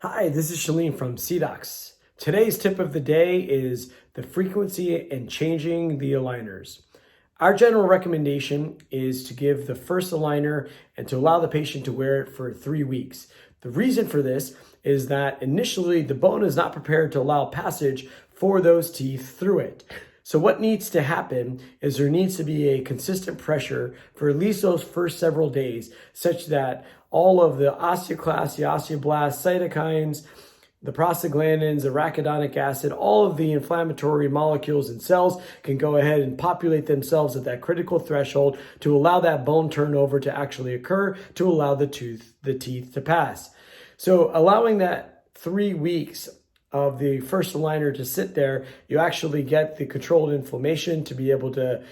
Hi, this is Shalene from CDOCS. Today's tip of the day is the frequency in changing the aligners. Our general recommendation is to give the first aligner and to allow the patient to wear it for 3 weeks. The reason for this is that initially the bone is not prepared to allow passage for those teeth through it. So what needs to happen is there needs to be a consistent pressure for at least those first several days, such that all of the osteoclasts, the osteoblasts, cytokines, the prostaglandins, the arachidonic acid, all of the inflammatory molecules and cells can go ahead and populate themselves at that critical threshold to allow that bone turnover to actually occur, to allow the teeth to pass. So allowing that 3 weeks of the first aligner to sit there, you actually get the controlled inflammation to be able to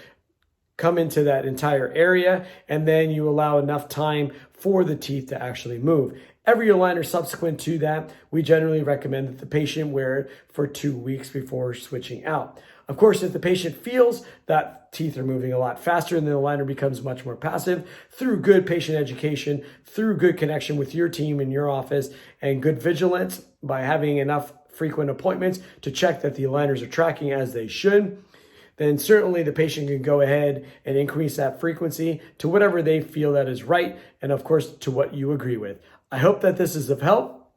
come into that entire area, and then you allow enough time for the teeth to actually move. Every aligner subsequent to that, we generally recommend that the patient wear it for 2 weeks before switching out. Of course, if the patient feels that teeth are moving a lot faster and the aligner becomes much more passive, through good patient education, through good connection with your team in your office, and good vigilance by having enough frequent appointments to check that the aligners are tracking as they should, then certainly the patient can go ahead and increase that frequency to whatever they feel that is right, and of course to what you agree with. I hope that this is of help.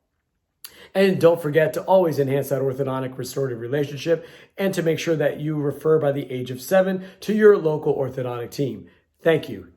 And don't forget to always enhance that orthodontic restorative relationship and to make sure that you refer by the age of 7 to your local orthodontic team. Thank you.